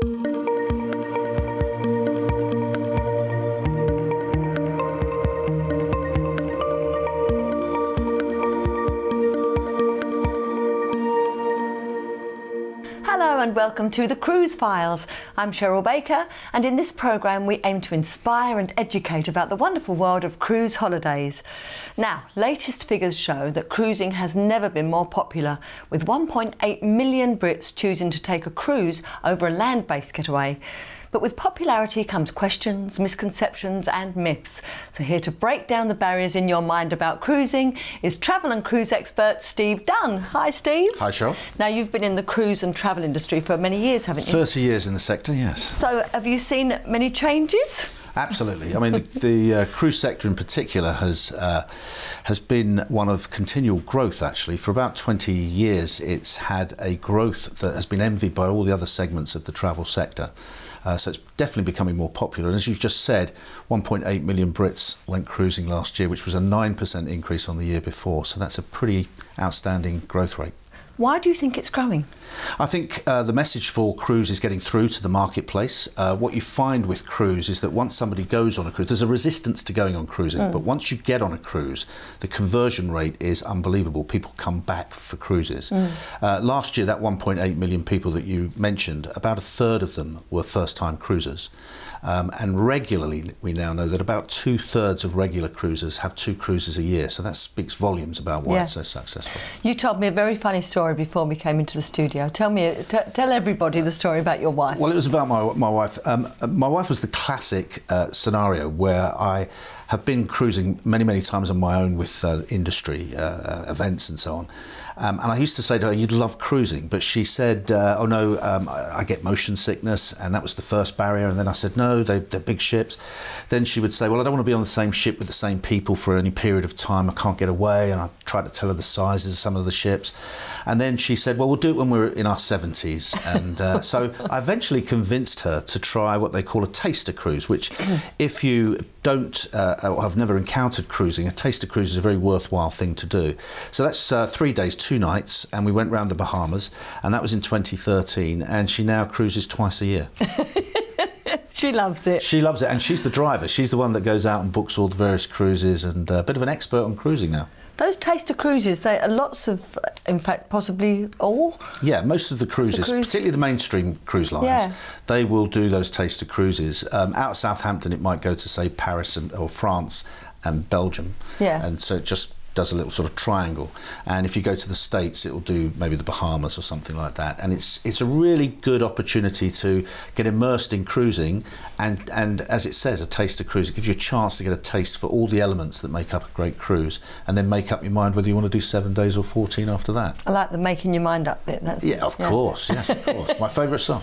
Hello and welcome to the Cruise Files. I'm Cheryl Baker, and in this programme we aim to inspire and educate about the wonderful world of cruise holidays. Now, latest figures show that cruising has never been more popular, with 1.8 million Brits choosing to take a cruise over a land-based getaway. But with popularity comes questions, misconceptions and myths. So here to break down the barriers in your mind about cruising is travel and cruise expert Steve Dunne. Hi Steve. Hi Cheryl. Now you've been in the cruise and travel industry for many years, haven't you? 30 years in the sector, yes. So have you seen many changes? Absolutely. I mean, the cruise sector in particular has been one of continual growth, actually. For about 20 years, it's had a growth that has been envied by all the other segments of the travel sector. So it's definitely becoming more popular. And as you've just said, 1.8 million Brits went cruising last year, which was a 9% increase on the year before. So that's a pretty outstanding growth rate. Why do you think it's growing? I think the message for cruise is getting through to the marketplace. What you find with cruise is that once somebody goes on a cruise, there's a resistance to going on cruising, but once you get on a cruise, the conversion rate is unbelievable. People come back for cruises. Last year, that 1.8 million people that you mentioned, about a third of them were first-time cruisers. And regularly, we now know that about 2/3 of regular cruisers have 2 cruises a year. So that speaks volumes about why it's so successful. You told me a very funny story before we came into the studio. Tell everybody the story about your wife. Well, it was about my wife. My wife was the classic scenario where I have been cruising many times on my own with industry events and so on. And I used to say to her, "You'd love cruising," but she said, "Oh no, I get motion sickness," and that was the first barrier. And then I said, "No, they're big ships." Then she would say, "Well, I don't want to be on the same ship with the same people for any period of time. I can't get away." And I tried to tell her the sizes of some of the ships. And then she said, "Well, we'll do it when we're in our 70s." And so I eventually convinced her to try what they call a taster cruise, which if you don't or have never encountered cruising, a taster cruise is a very worthwhile thing to do. So that's 3 days, 2 nights, and we went round the Bahamas, and that was in 2013, and she now cruises twice a year. She loves it. She loves it, and she's the driver. She's the one that goes out and books all the various cruises, and a bit of an expert on cruising now. Those taster cruises, they are lots of, in fact, possibly all? Yeah, most of the cruises, particularly the mainstream cruise lines, they will do those taster cruises. Out of Southampton, it might go to, say, Paris or France and Belgium. Yeah. And so it just does a little sort of triangle. And if you go to the States, it will do maybe the Bahamas or something like that. And it's a really good opportunity to get immersed in cruising. And as it says, a taster cruise, it gives you a chance to get a taste for all the elements that make up a great cruise, and then make up your mind whether you want to do 7 days or 14 after that. I like the making your mind up bit. Of course, yes, of course. My favourite song.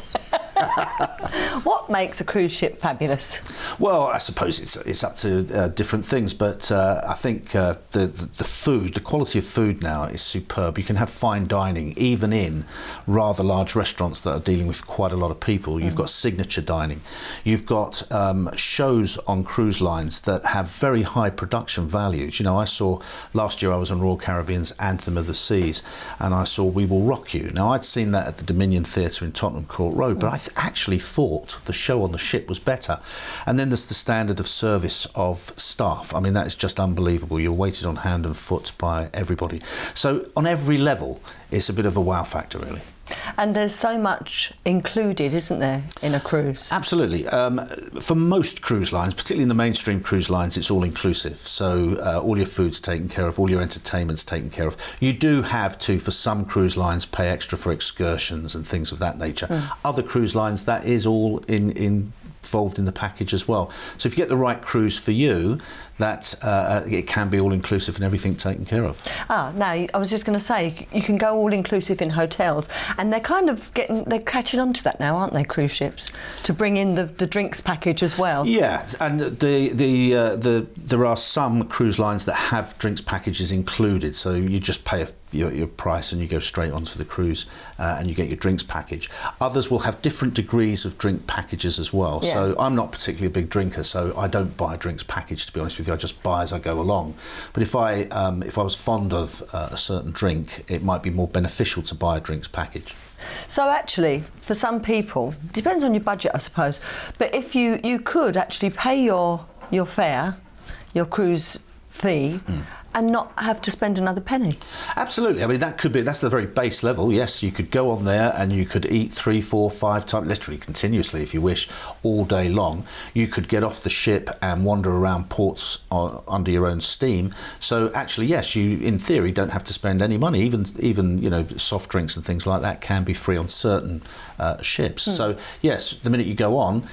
What makes a cruise ship fabulous? Well, I suppose it's up to different things, but I think the food, the quality of food now is superb. You can have fine dining even in rather large restaurants that are dealing with quite a lot of people. You've got signature dining. You've got shows on cruise lines that have very high production values. You know, I saw last year I was on Royal Caribbean's Anthem of the Seas, and I saw We Will Rock You. Now, I'd seen that at the Dominion Theatre in Tottenham Court Road, but I actually thought the show on the ship was better. And then there's the standard of service of staff. I mean, that is just unbelievable. You're waited on hand and foot by everybody. So on every level, it's a bit of a wow factor, really. And there's so much included, isn't there, in a cruise? Absolutely. For most cruise lines, particularly in the mainstream cruise lines, it's all inclusive. So all your food's taken care of, all your entertainment's taken care of. You do have to, for some cruise lines, pay extra for excursions and things of that nature. Other cruise lines, that is all involved in the package as well. So if you get the right cruise for you, that it can be all-inclusive and everything taken care of. Now, I was just going to say, you can go all-inclusive in hotels, and they're kind of they're catching on to that now, aren't they, cruise ships, to bring in the drinks package as well? Yeah, and there are some cruise lines that have drinks packages included, so you just pay your price and you go straight onto the cruise and you get your drinks package. Others will have different degrees of drink packages as well. Yeah. So I'm not particularly a big drinker, so I don't buy drinks packaged, to be honest with you. I just buy as I go along. But if I was fond of a certain drink, it might be more beneficial to buy a drinks package. So actually, for some people, depends on your budget, I suppose, but if you could actually pay your fare, your cruise fee, and not have to spend another penny. Absolutely. I mean, that's the very base level. Yes, you could go on there and you could eat 3, 4, 5 times, literally continuously if you wish, all day long. You could get off the ship and wander around ports under your own steam. So actually, yes, you in theory don't have to spend any money. Even you know, soft drinks and things like that can be free on certain ships. So yes, the minute you go on,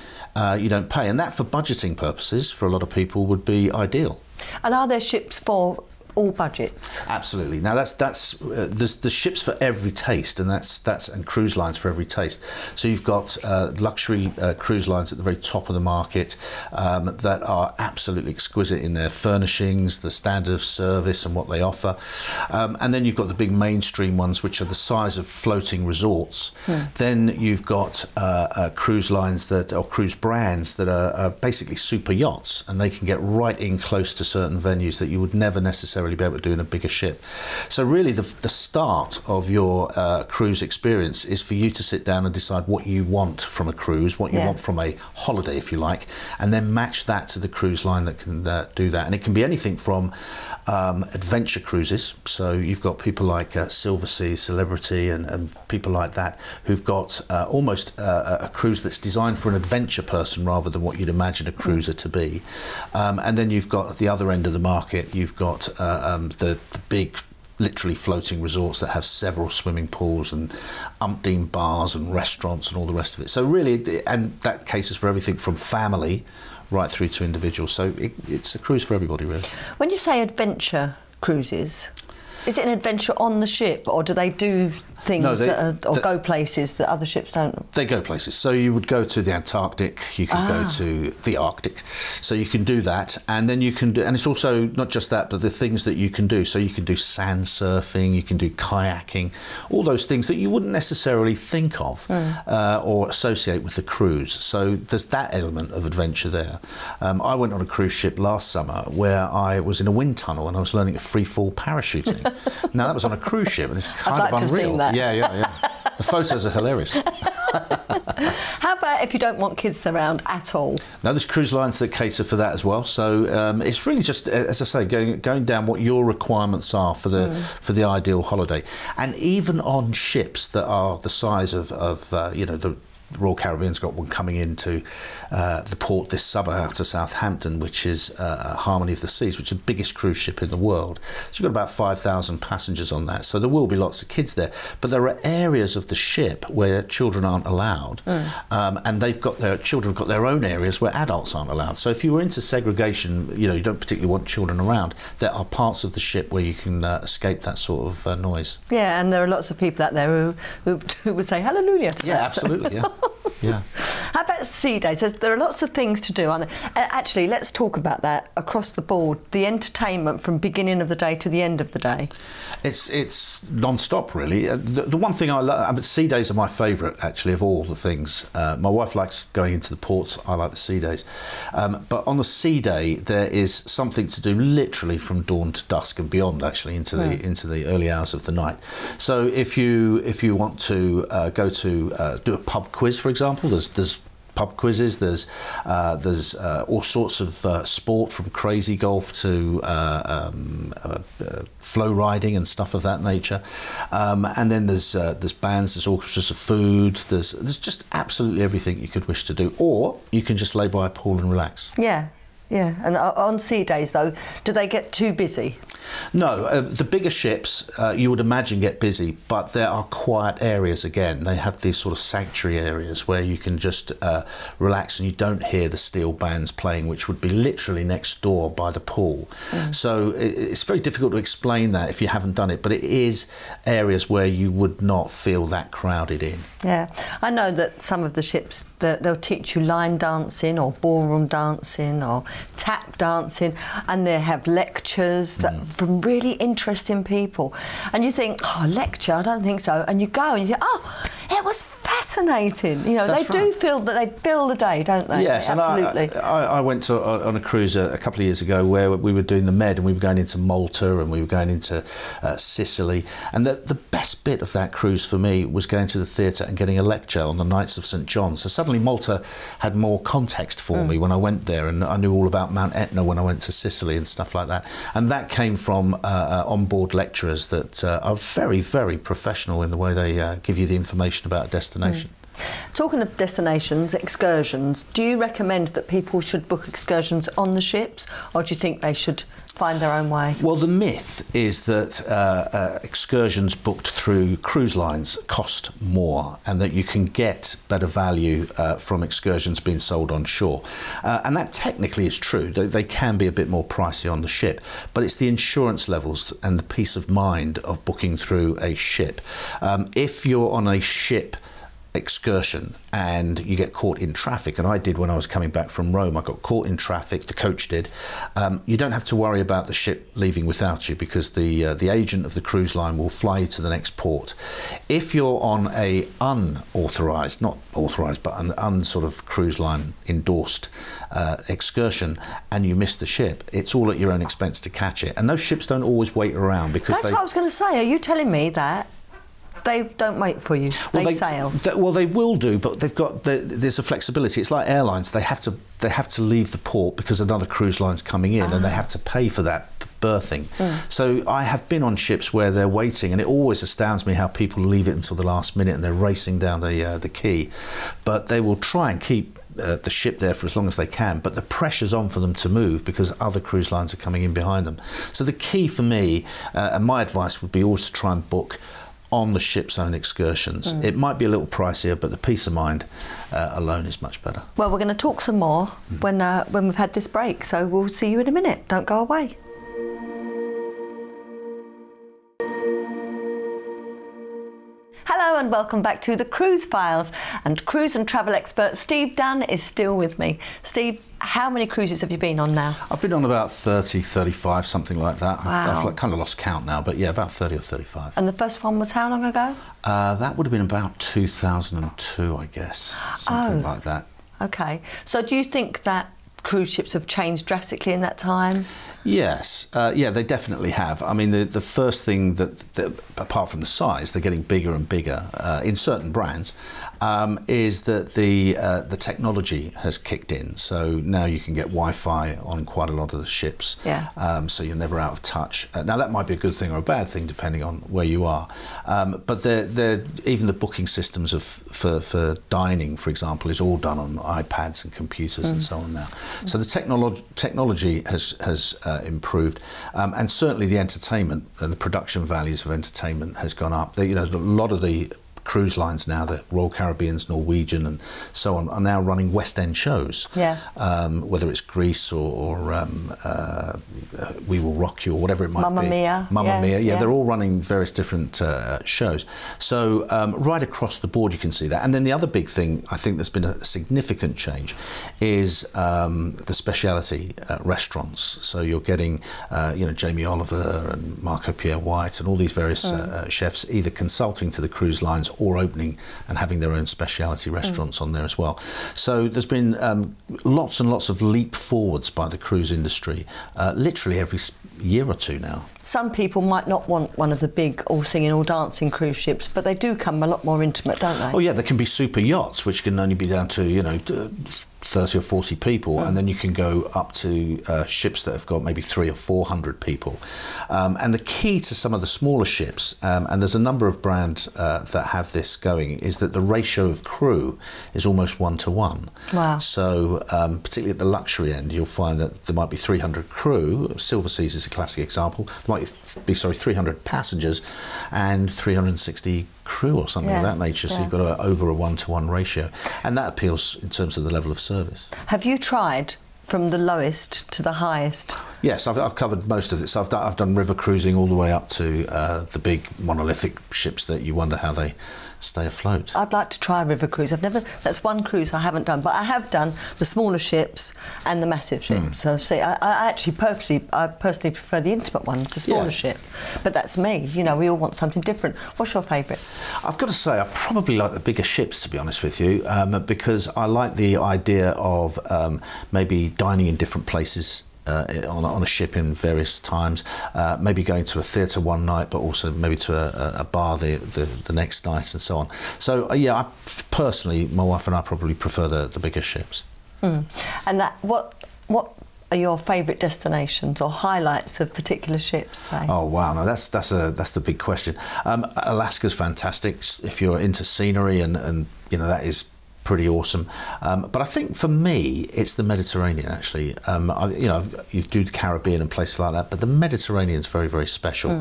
you don't pay, and that for budgeting purposes for a lot of people would be ideal. And are there ships for all budgets? Absolutely. Now there's ships for every taste, and and cruise lines for every taste. So you've got luxury cruise lines at the very top of the market that are absolutely exquisite in their furnishings, the standard of service and what they offer. And then you've got the big mainstream ones, which are the size of floating resorts. Then you've got cruise lines or cruise brands that are basically super yachts, and they can get right in close to certain venues that you would never necessarily be able to do in a bigger ship. So really the start of your cruise experience is for you to sit down and decide what you want from a cruise, what you want from a holiday, if you like, and then match that to the cruise line that can do that. And it can be anything from adventure cruises. So you've got people like Silversea, Celebrity and people like that who've got almost a cruise that's designed for an adventure person rather than what you'd imagine a cruiser to be. And then you've got at the other end of the market, you've got the big literally floating resorts that have several swimming pools and umpteen bars and restaurants and all the rest of it. So really, and that cases for everything from family right through to individuals. So it's a cruise for everybody, really. When you say adventure cruises, is it an adventure on the ship, or do they do things or go places that other ships don't? They go places. So you would go to the Antarctic, you could go to the Arctic. So you can do that, and then you can do, and it's also not just that, but the things that you can do. So you can do sand surfing, you can do kayaking, all those things that you wouldn't necessarily think of or associate with the cruise. So there's that element of adventure there. I went on a cruise ship last summer where I was in a wind tunnel and I was learning free fall parachuting. Now that was on a cruise ship, and it's kind of unreal. Yeah. The photos are hilarious. How about if you don't want kids around at all? Now there's cruise lines that cater for that as well. So it's really just, as I say, going down what your requirements are for the ideal holiday. And even on ships that are the size of you know, the Royal Caribbean's got one coming into the port this summer out to Southampton, which is Harmony of the Seas, which is the biggest cruise ship in the world. So you've got about 5,000 passengers on that. So there will be lots of kids there. But there are areas of the ship where children aren't allowed, and children have got their own areas where adults aren't allowed. So if you were into segregation, you know, you don't particularly want children around, there are parts of the ship where you can escape that sort of noise. Yeah, and there are lots of people out there who would say hallelujah to that. Absolutely, yeah. Yeah. How about sea days? There are lots of things to do, aren't there? Actually, let's talk about that across the board. The entertainment from beginning of the day to the end of the day. It's non-stop, really. The one thing I love, sea days are my favourite, actually, of all the things. My wife likes going into the ports. I like the sea days. But on a sea day, there is something to do literally from dawn to dusk and beyond, actually, into the early hours of the night. So if you want to go to do a pub quiz, for example, there's pub quizzes, there's all sorts of sport, from crazy golf to flow riding and stuff of that nature, and then there's bands, there's orchestras of food, there's just absolutely everything you could wish to do, or you can just lay by a pool and relax. Yeah, and on sea days though, do they get too busy? No, the bigger ships you would imagine get busy, but there are quiet areas again. They have these sort of sanctuary areas where you can just relax and you don't hear the steel bands playing, which would be literally next door by the pool. So it's very difficult to explain that if you haven't done it, but it is areas where you would not feel that crowded in. Yeah, I know that some of the ships, they'll teach you line dancing or ballroom dancing or tap dancing, and they have lectures that from really interesting people, and you think, oh, lecture, I don't think so, and you go and you think, oh, it was fascinating. You know, they do feel that they fill the day, don't they? Yes, absolutely. And I went on a cruise a couple of years ago where we were doing the Med, and we were going into Malta and we were going into Sicily. And the best bit of that cruise for me was going to the theatre and getting a lecture on the Knights of St John. So suddenly Malta had more context for me when I went there, and I knew all about Mount Etna when I went to Sicily and stuff like that. And that came from on-board lecturers that are very, very professional in the way they give you the information about a destination. Talking of destinations, excursions, do you recommend that people should book excursions on the ships, or do you think they should find their own way? Well, the myth is that excursions booked through cruise lines cost more, and that you can get better value from excursions being sold on shore. And that technically is true. They can be a bit more pricey on the ship, but it's the insurance levels and the peace of mind of booking through a ship. If you're on a ship excursion and you get caught in traffic, and I did when I was coming back from Rome, I got caught in traffic, the coach did, you don't have to worry about the ship leaving without you, because the agent of the cruise line will fly you to the next port. If you're on a unauthorised, not authorised, but an unsort of cruise line endorsed excursion, and you miss the ship, it's all at your own expense to catch it. And those ships don't always wait around, because that's what I was going to say. Are you telling me that they don't wait for you? They sail. Well, they will do, but there's a flexibility. It's like airlines. They have to leave the port because another cruise line's coming in, and they have to pay for that berthing. So I have been on ships where they're waiting, and it always astounds me how people leave it until the last minute and they're racing down the quay. But they will try and keep the ship there for as long as they can, but the pressure's on for them to move because other cruise lines are coming in behind them. So the key for me, and my advice would be always to try and book on the ship's own excursions. It might be a little pricier, but the peace of mind alone is much better. Well, we're going to talk some more when we've had this break, so we'll see you in a minute. Don't go away. Hello and welcome back to the Cruise Files, and cruise and travel expert Steve Dunne is still with me. Steve, how many cruises have you been on now? I've been on about 30, 35, something like that. Wow. I've kind of lost count now, but yeah, about 30 or 35. And the first one was how long ago? That would have been about 2002, I guess, something like that. Okay. So do you think that cruise ships have changed drastically in that time? Yes, yeah, they definitely have. I mean, the first thing that apart from the size, they're getting bigger and bigger in certain brands, is that the technology has kicked in. So now you can get Wi-Fi on quite a lot of the ships. Yeah. So you're never out of touch. Now that might be a good thing or a bad thing depending on where you are. But even the booking systems for dining, for example, is all done on iPads and computers and so on now. So the technology has improved, and certainly the entertainment and the production values of entertainment has gone up. A lot of the cruise lines now, the Royal Caribbean's, Norwegian and so on, are now running West End shows. Yeah. Whether it's Grease or We Will Rock You or whatever it might be. Mamma Mia. Yeah, they're all running various different shows. So right across the board you can see that. And then the other big thing, I think there's been a significant change, is the speciality restaurants. So you're getting Jamie Oliver and Marco Pierre White and all these various chefs either consulting to the cruise lines or opening and having their own speciality restaurants on there as well. So there's been lots and lots of leap forwards by the cruise industry, literally every year or two now. Some people might not want one of the big all singing all dancing cruise ships, but they do come a lot more intimate, don't they? Oh yeah, there can be super yachts which can only be down to 30 or 40 people, and then you can go up to ships that have got maybe 300 or 400 people. And the key to some of the smaller ships, and there's a number of brands that have this going, is that the ratio of crew is almost 1-to-1. Wow. So particularly at the luxury end, you'll find that there might be 300 crew. Silver Seas is a classic example. There might be 300 passengers and 360 crew or something of that nature, so you've got over a 1-to-1 ratio, and that appeals in terms of the level of service. Have you tried from the lowest to the highest? Yes, I've covered most of it. So I've done river cruising all the way up to the big monolithic ships that you wonder how they stay afloat. I'd like to try a river cruise. That's one cruise I haven't done, but I have done the smaller ships and the massive ships. So see, I personally prefer the intimate ones, the smaller ship. But that's me. You know, we all want something different. What's your favourite? I've got to say, I probably like the bigger ships, to be honest with you, because I like the idea of maybe dining in different places. On a ship in various times, maybe going to a theatre one night, but also maybe to a bar the next night, and so on. So yeah, personally, my wife and I probably prefer the bigger ships. And what are your favourite destinations or highlights of particular ships? Say? Oh wow, no, that's the big question. Alaska's fantastic if you're into scenery, and you know that is pretty awesome, but I think for me it's the Mediterranean actually. You do the Caribbean and places like that, but the Mediterranean is very, very special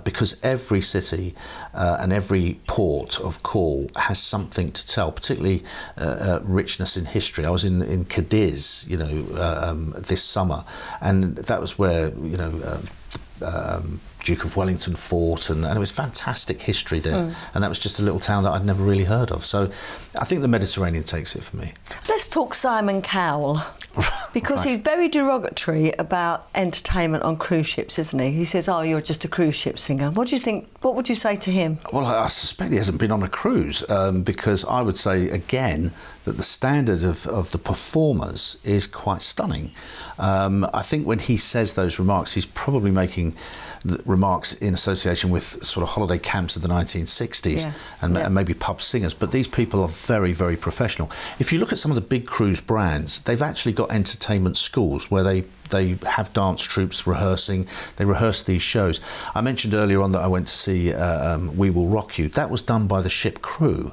because every city and every port of call has something to tell, particularly richness in history. I was in Cadiz, this summer, and that was where Duke of Wellington fought, and it was fantastic history there. And that was just a little town that I'd never really heard of. So I think the Mediterranean takes it for me. Let's talk Simon Cowell, because he's very derogatory about entertainment on cruise ships, isn't he? He says, oh, you're just a cruise ship singer. What do you think? What would you say to him? Well, I suspect he hasn't been on a cruise, because I would say, again, that the standard of the performers is quite stunning. I think when he says those remarks, he's probably making the remarks in association with sort of holiday camps of the 1960s and maybe pub singers, but these people are very, very professional. If you look at some of the big cruise brands, they've actually got entertainment schools where they have dance troupes rehearsing. They rehearse these shows. I mentioned earlier on that I went to see We Will Rock You. That was done by the ship crew,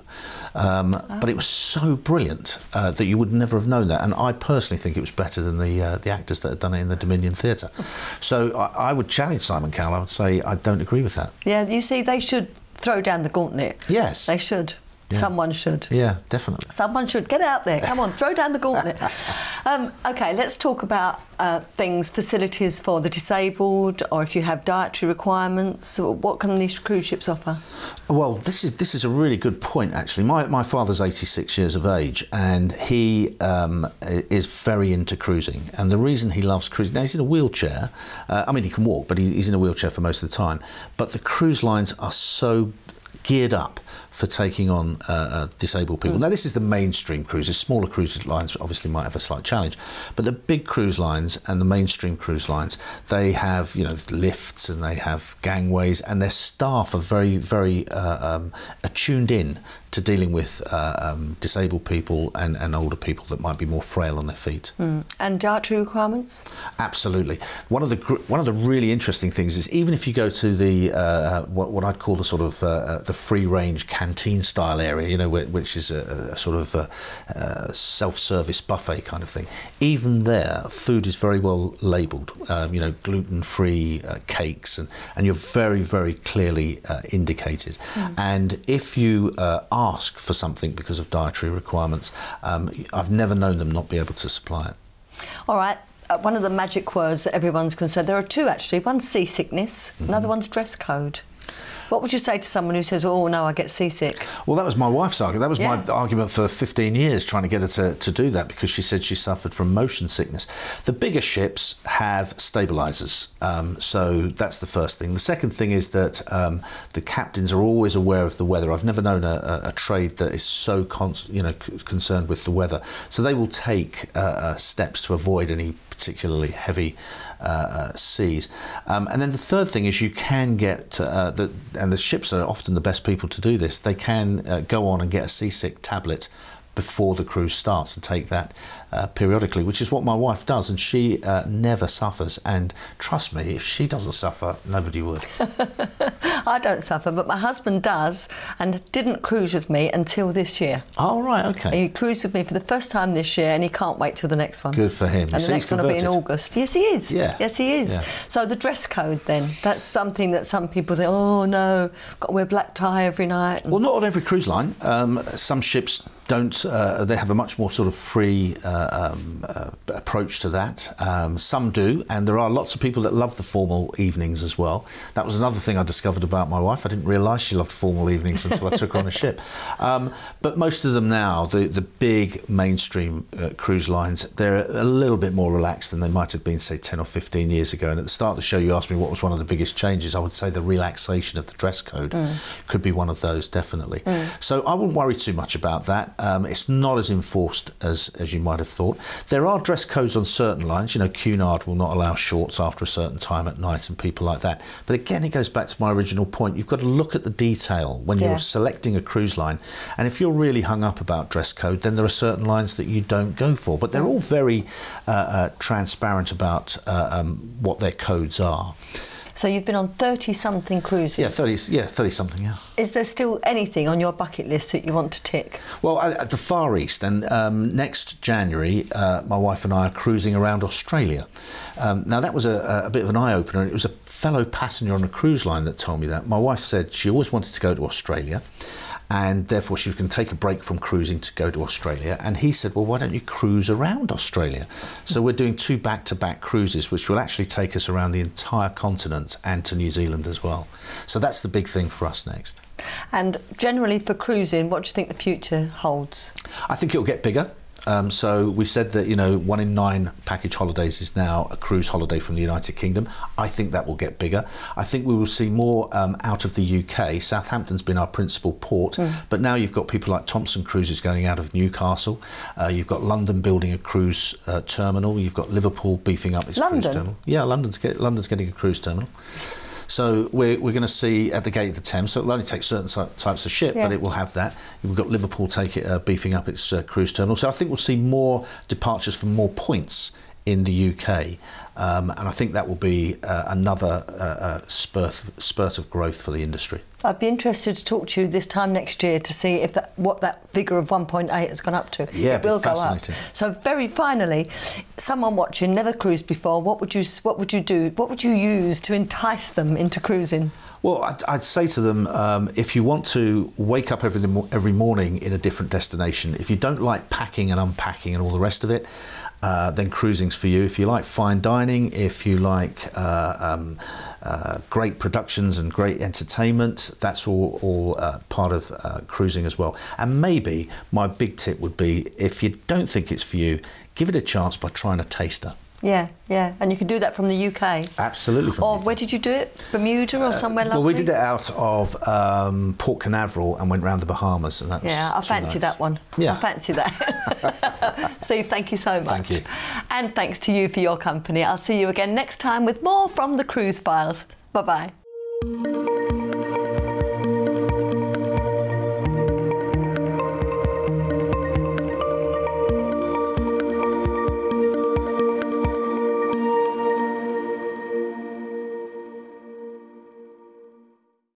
but it was so brilliant that you would never have known that. And I personally think it was better than the actors that had done it in the Dominion Theatre. So I would challenge Simon Cowell. I would say I don't agree with that. Yeah, you see, they should throw down the gauntlet. Yes. They should. Yeah. Someone should. Yeah, definitely. Someone should. Get out there. Come on, throw down the gauntlet. OK, let's talk about facilities for the disabled, or if you have dietary requirements. What can these cruise ships offer? Well, this is a really good point, actually. My father's 86 years of age, and he is very into cruising. And the reason he loves cruising, now he's in a wheelchair. I mean, he can walk, but he's in a wheelchair for most of the time. But the cruise lines are so geared up for taking on disabled people. Now, this is the mainstream cruises. Smaller cruise lines obviously might have a slight challenge, but the big cruise lines and the mainstream cruise lines, they have lifts and they have gangways, and their staff are very, very attuned in to dealing with disabled people and older people that might be more frail on their feet. And dietary requirements? Absolutely. One of the really interesting things is, even if you go to the what I'd call the sort of the free range canteen style area, which is a sort of self-service buffet kind of thing, even there food is very well labelled. Gluten-free cakes, and you're very, very clearly indicated. And if you ask for something because of dietary requirements, I've never known them not be able to supply it. All right. One of the magic words that everyone's concerned, there are two actually. One's seasickness, another one's dress code. What would you say to someone who says, oh no, I get seasick? Well, that was my wife's argument. That was my argument for 15 years, trying to get her to do that, because she said she suffered from motion sickness. The bigger ships have stabilisers, so that's the first thing. The second thing is that the captains are always aware of the weather. I've never known a trade that is so concerned with the weather. So they will take steps to avoid any particularly heavy seas. And then the third thing is you can get, and the ships are often the best people to do this, they can go on and get a seasick tablet before the cruise starts and take that periodically, which is what my wife does, and she never suffers. And trust me, if she doesn't suffer, nobody would. I don't suffer, but my husband does, and didn't cruise with me until this year. Oh, right, OK. He cruised with me for the first time this year, and he can't wait till the next one. Good for him. And the next one will be in August. Yes, he is. Yeah. Yes, he is. Yeah. So the dress code, then, that's something that some people say, oh, no, got to wear black tie every night. Well, not on every cruise line. Some ships they have a much more sort of free approach to that. Some do, and there are lots of people that love the formal evenings as well. That was another thing I discovered about my wife. I didn't realise she loved formal evenings until I took her on a ship. But most of them now, the big mainstream cruise lines, they're a little bit more relaxed than they might have been, say, 10 or 15 years ago. And at the start of the show, you asked me what was one of the biggest changes. I would say the relaxation of the dress code could be one of those, definitely. So I wouldn't worry too much about that. It's not as enforced as you might have thought. There are dress codes on certain lines. You know, Cunard will not allow shorts after a certain time at night and people like that. But again, it goes back to my original point. You've got to look at the detail when you're selecting a cruise line. And if you're really hung up about dress code, then there are certain lines that you don't go for. But they're all very transparent about what their codes are. So you've been on 30-something cruises? Yeah, 30-something, yeah. Is there still anything on your bucket list that you want to tick? Well, at the Far East, and next January, my wife and I are cruising around Australia. Now, that was a bit of an eye-opener. It was a fellow passenger on a cruise line that told me that. My wife said she always wanted to go to Australia, and therefore she was going to take a break from cruising to go to Australia. And he said, well, why don't you cruise around Australia? So we're doing 2 back-to-back cruises, which will actually take us around the entire continent and to New Zealand as well. So that's the big thing for us next. And generally for cruising, what do you think the future holds? I think it'll get bigger. So we said that, you know, 1 in 9 package holidays is now a cruise holiday from the United Kingdom. I think that will get bigger. I think we will see more out of the UK. Southampton's been our principal port, but now you've got people like Thompson Cruises going out of Newcastle. You've got London building a cruise terminal. You've got Liverpool beefing up its cruise terminal. Yeah, London's getting a cruise terminal. So we're going to see at the Gate of the Thames, so it'll only take certain types of ship, but it will have that. We've got Liverpool beefing up its cruise terminal. So I think we'll see more departures from more points in the UK. And I think that will be another spurt of growth for the industry. I'd be interested to talk to you this time next year to see if what that figure of 1.8 has gone up to. Yeah, it will go up. So very finally, someone watching never cruised before, what would you do? What would you use to entice them into cruising? Well, I'd say to them, if you want to wake up every morning in a different destination, if you don't like packing and unpacking and all the rest of it, then cruising's for you. If you like fine dining, if you like great productions and great entertainment, that's all part of cruising as well. And maybe my big tip would be, if you don't think it's for you, give it a chance by trying a taster. Yeah, and you can do that from the UK? Absolutely. Or where did you do it? Bermuda or somewhere lovely? Well, we did it out of Port Canaveral and went round the Bahamas, and that was I fancy that one. Yeah. I fancy that. Steve, thank you so much. Thank you. And thanks to you for your company. I'll see you again next time with more from the Cruise Files. Bye-bye.